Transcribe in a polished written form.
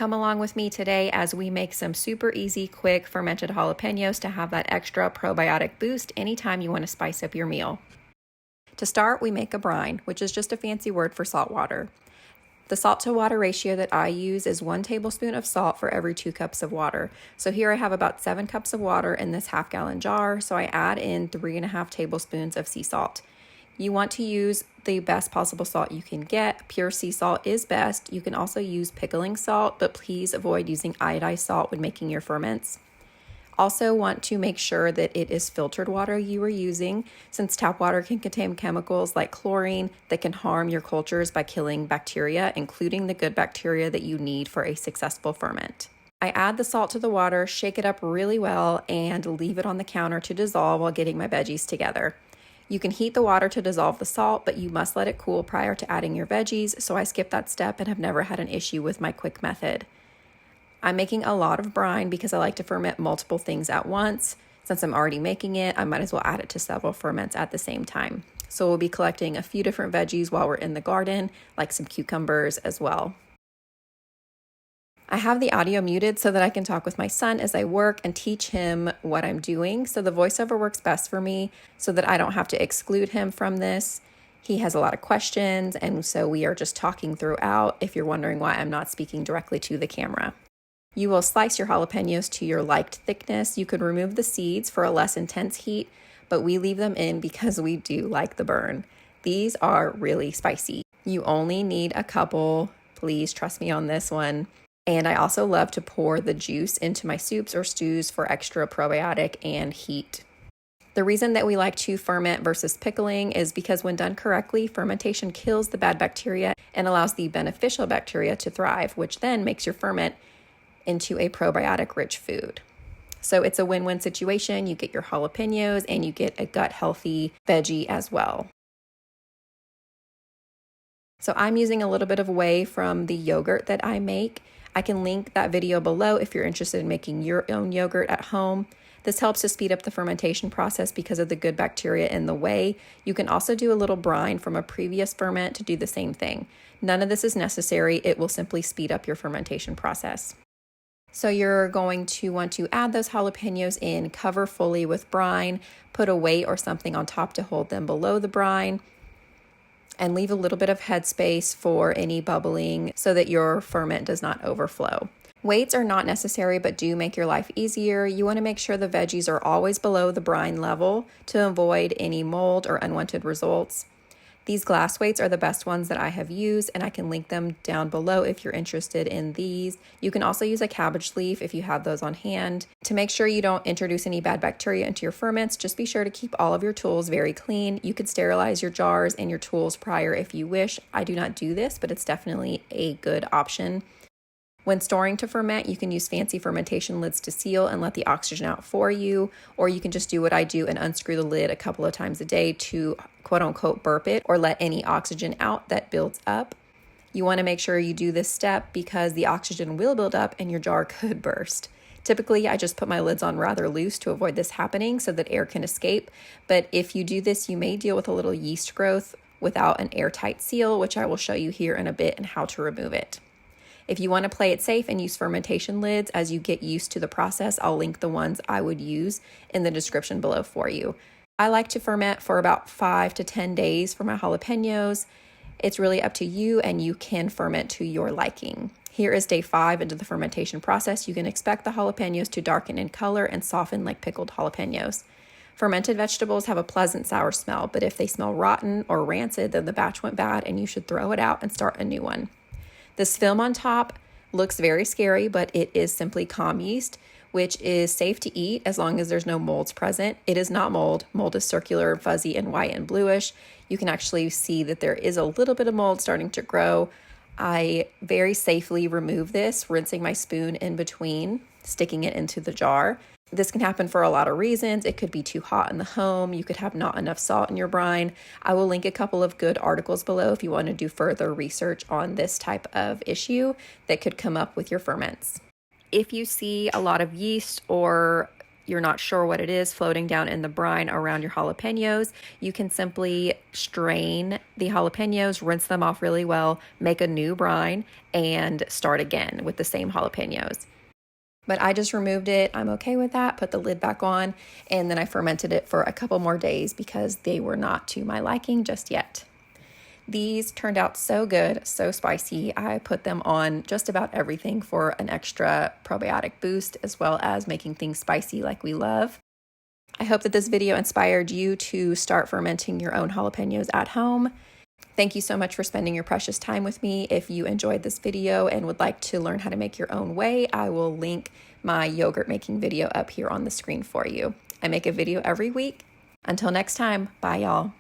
Come along with me today as we make some super easy, quick fermented jalapenos to have that extra probiotic boost anytime you want to spice up your meal. To start, we make a brine, which is just a fancy word for salt water. The salt to water ratio that I use is 1 tablespoon of salt for every 2 cups of water. So here I have about 7 cups of water in this half-gallon jar, so I add in 3.5 tablespoons of sea salt. You want to use the best possible salt you can get. Pure sea salt is best. You can also use pickling salt, but please avoid using iodized salt when making your ferments. Also want to make sure that it is filtered water you are using, since tap water can contain chemicals like chlorine that can harm your cultures by killing bacteria, including the good bacteria that you need for a successful ferment. I add the salt to the water, shake it up really well, and leave it on the counter to dissolve while getting my veggies together. You can heat the water to dissolve the salt, but you must let it cool prior to adding your veggies, so I skip that step and have never had an issue with my quick method. I'm making a lot of brine because I like to ferment multiple things at once. Since I'm already making it, I might as well add it to several ferments at the same time. So we'll be collecting a few different veggies while we're in the garden, like some cucumbers as well. I have the audio muted so that I can talk with my son as I work and teach him what I'm doing. So the voiceover works best for me so that I don't have to exclude him from this. He has a lot of questions, and so we are just talking throughout if you're wondering why I'm not speaking directly to the camera. You will slice your jalapenos to your liked thickness. You could remove the seeds for a less intense heat, but we leave them in because we do like the burn. These are really spicy. You only need a couple. Please trust me on this one. And I also love to pour the juice into my soups or stews for extra probiotic and heat. The reason that we like to ferment versus pickling is because when done correctly, fermentation kills the bad bacteria and allows the beneficial bacteria to thrive, which then makes your ferment into a probiotic-rich food. So it's a win-win situation. You get your jalapenos and you get a gut-healthy veggie as well. So I'm using a little bit of whey from the yogurt that I make. I can link that video below if you're interested in making your own yogurt at home. This helps to speed up the fermentation process because of the good bacteria in the whey. You can also do a little brine from a previous ferment to do the same thing. None of this is necessary. It will simply speed up your fermentation process. So you're going to want to add those jalapenos in, cover fully with brine, put a weight or something on top to hold them below the brine, and leave a little bit of headspace for any bubbling so that your ferment does not overflow. Weights are not necessary but do make your life easier. You want to make sure the veggies are always below the brine level to avoid any mold or unwanted results. These glass weights are the best ones that I have used, and I can link them down below if you're interested in these. You can also use a cabbage leaf if you have those on hand. To make sure you don't introduce any bad bacteria into your ferments, just be sure to keep all of your tools very clean. You could sterilize your jars and your tools prior if you wish. I do not do this, but it's definitely a good option. When storing to ferment, you can use fancy fermentation lids to seal and let the oxygen out for you, or you can just do what I do and unscrew the lid a couple of times a day to quote unquote burp it or let any oxygen out that builds up. You want to make sure you do this step because the oxygen will build up and your jar could burst. Typically, I just put my lids on rather loose to avoid this happening so that air can escape, but if you do this, you may deal with a little yeast growth without an airtight seal, which I will show you here in a bit and how to remove it. If you want to play it safe and use fermentation lids as you get used to the process, I'll link the ones I would use in the description below for you. I like to ferment for about 5 to 10 days for my jalapenos. It's really up to you, and you can ferment to your liking. Here is day 5 into the fermentation process. You can expect the jalapenos to darken in color and soften like pickled jalapenos. Fermented vegetables have a pleasant sour smell, but if they smell rotten or rancid, then the batch went bad and you should throw it out and start a new one. This film on top looks very scary, but it is simply Kahm yeast, which is safe to eat as long as there's no molds present. It is not mold. Mold is circular, fuzzy, and white and bluish. You can actually see that there is a little bit of mold starting to grow. I very safely remove this, rinsing my spoon in between, sticking it into the jar. This can happen for a lot of reasons. It could be too hot in the home. You could have not enough salt in your brine. I will link a couple of good articles below if you want to do further research on this type of issue that could come up with your ferments. If you see a lot of yeast or you're not sure what it is floating down in the brine around your jalapenos, you can simply strain the jalapenos, rinse them off really well, make a new brine, and start again with the same jalapenos. But I just removed it. I'm okay with that. Put the lid back on, and then I fermented it for a couple more days because they were not to my liking just yet. These turned out so good, so spicy. I put them on just about everything for an extra probiotic boost, as well as making things spicy like we love. I hope that this video inspired you to start fermenting your own jalapenos at home. Thank you so much for spending your precious time with me. If you enjoyed this video and would like to learn how to make your own whey, I will link my yogurt making video up here on the screen for you. I make a video every week. Until next time, bye y'all.